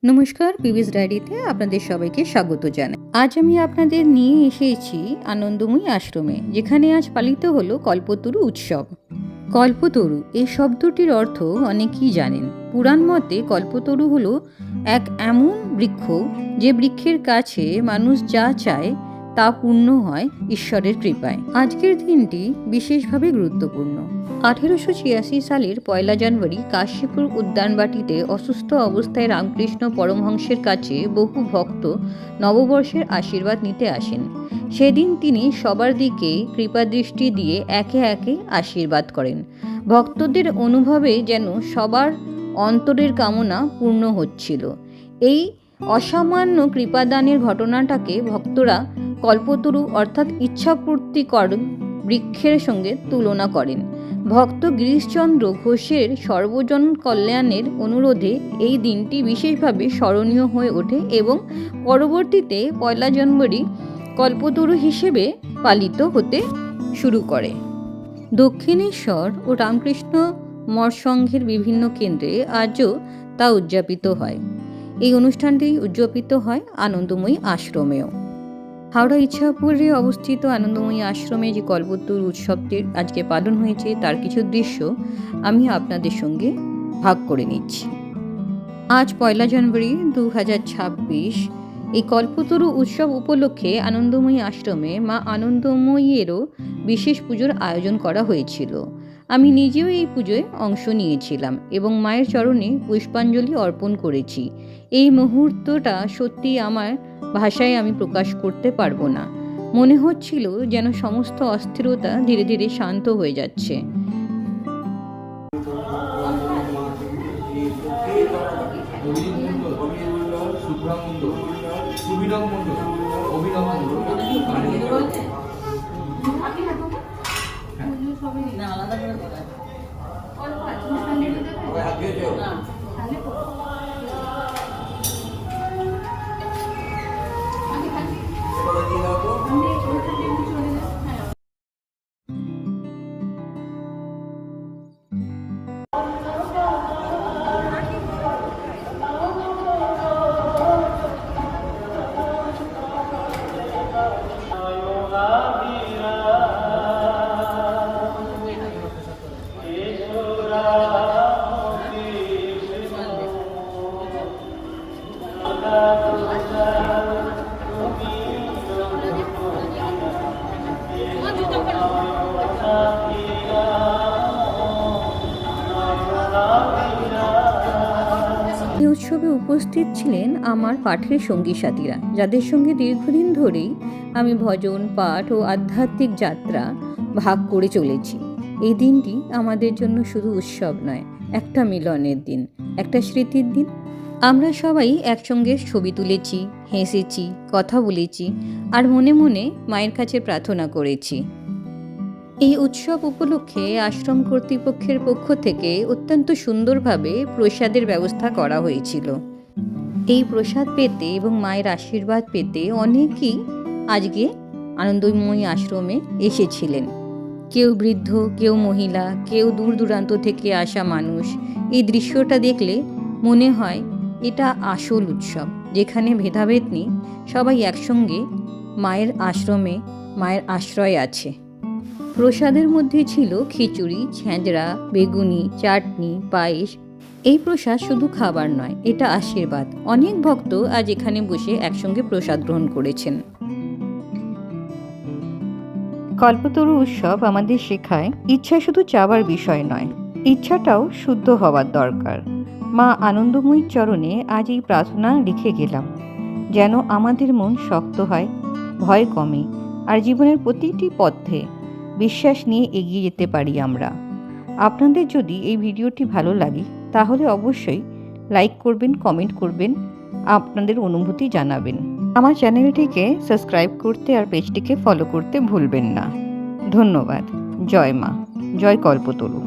নমস্কার, পিভিস ডায়েরিতে আপনাদের সবাইকে স্বাগত জানাই। আজ আমি আপনাদের নিয়ে এসেছি আনন্দময়ী আশ্রমে, যেখানে আজ পালিত হলো কল্পতরু উৎসব। কল্পতরু এই শব্দটির অর্থ অনেকেই জানেন। পুরাণ মতে কল্পতরু হলো এক এমন বৃক্ষ যে বৃক্ষের কাছে মানুষ যা চায় তা পূর্ণ হয় ঈশ্বরের কৃপায়। আজকের দিনটি বিশেষভাবে গুরুত্বপূর্ণ। 1886 সালের 1 জানুয়ারি কাশীপুর উদ্যানবাটিতে অসুস্থ অবস্থায় রামকৃষ্ণ পরমহংসের কাছে বহু ভক্ত নববর্ষের আশীর্বাদ নিতে আসেন। সেদিন তিনি সবার দিকে কৃপাদৃষ্টি দিয়ে একে একে আশীর্বাদ করেন। ভক্তদের অনুভবে যেন সবার অন্তরের কামনা পূর্ণ হচ্ছিল। এই অসামান্য কৃপাদানের ঘটনাটাকে ভক্তরা কল্পতরু অর্থাৎ ইচ্ছাপূর্তিকর বৃক্ষের সঙ্গে তুলনা করেন। ভক্ত গিরিশচন্দ্র ঘোষের সর্বজন কল্যাণের অনুরোধে এই দিনটি বিশেষভাবে স্মরণীয় হয়ে ওঠে এবং পরবর্তীতে 1 জানুয়ারি কল্পতরু হিসেবে পালিত হতে শুরু করে। দক্ষিণেশ্বর ও রামকৃষ্ণ মঠ সংঘের বিভিন্ন কেন্দ্রে আজও তা উদযাপিত হয়। এই অনুষ্ঠানটি উদযাপিত হয় আনন্দময়ী আশ্রমেও। হাওড়া ইচ্ছাপুরে অবস্থিত আনন্দময়ী আশ্রমে যে কল্পতরু উৎসবটি আজকে পালন হয়েছে তার কিছু দৃশ্য আমি আপনাদের সঙ্গে ভাগ করে নিচ্ছি। আজ 1 জানুয়ারি 2026 এই কল্পতরু উৎসব উপলক্ষে আনন্দময়ী আশ্রমে মা আনন্দময়ীরও বিশেষ পুজোর আয়োজন করা হয়েছিল। আমি নিজেও এই পুজোয় অংশ নিয়েছিলাম এবং মায়ের চরণে পুষ্পাঞ্জলি অর্পণ করেছি। এই মুহূর্তটা সত্যি আমার ভাষায় আমি প্রকাশ করতে পারবো না। মনে হচ্ছিল যেন সমস্ত অস্থিরতা ধীরে ধীরে শান্ত হয়ে যাচ্ছে। এই উৎসবে উপস্থিত ছিলেন আমার পাঠের সঙ্গী সাথীরা, যাদের সঙ্গে দীর্ঘদিন ধরেই আমি ভজন পাঠ ও আধ্যাত্মিক যাত্রা ভাগ করে চলেছি। এই দিনটি আমাদের জন্য শুধু উৎসব নয়, একটা মিলনের দিন, একটা স্মৃতির দিন। আমরা সবাই একসঙ্গে ছবি তুলেছি, হেসেছি, কথা বলেছি আর মনে মনে মায়ের কাছে প্রার্থনা করেছি। এই উৎসব উপলক্ষে আশ্রম কর্তৃপক্ষের পক্ষ থেকে অত্যন্ত সুন্দরভাবে প্রসাদের ব্যবস্থা করা হয়েছিল। এই প্রসাদ পেতে এবং মায়ের আশীর্বাদ পেতে অনেকেই আজকে আনন্দময়ী আশ্রমে এসেছিলেন। কেউ বৃদ্ধ, কেউ মহিলা, কেউ দূর দূরান্ত থেকে আসা মানুষ। এই দৃশ্যটা দেখলে মনে হয় এটা আসল উৎসব, যেখানে ভেদাভেদ নেই, সবাই একসঙ্গে মায়ের আশ্রমে মায়ের আশ্রয় আছে। প্রসাদের মধ্যে ছিল খিচুড়ি, ছেঁচড়া, বেগুনি, চাটনি, পায়েস। এই প্রসাদ শুধু খাবার নয়, এটা আশীর্বাদ। অনেক ভক্ত আজ এখানে বসে একসঙ্গে প্রসাদ গ্রহণ করেছেন। কল্পতরু উৎসব আমাদের শেখায় ইচ্ছা শুধু চাওয়ার বিষয় নয়, ইচ্ছাটাও শুদ্ধ হওয়ার দরকার। মা আনন্দময়ীর চরণে আজ এই প্রার্থনা লিখে গেলাম, যেন আমাদের মন শক্ত হয়, ভয় কমে আর জীবনের প্রতিটি পথে বিশ্বাস নিয়ে এগিয়ে যেতে পারি আমরা। আপনাদের যদি এই ভিডিওটি ভালো লাগে তাহলে অবশ্যই লাইক করবেন, কমেন্ট করবেন, আপনাদের অনুভূতি জানাবেন। আমার চ্যানেলটিকে সাবস্ক্রাইব করতে আর পেজটিকে ফলো করতে ভুলবেন না। ধন্যবাদ। জয় মা, জয় কল্পতরু।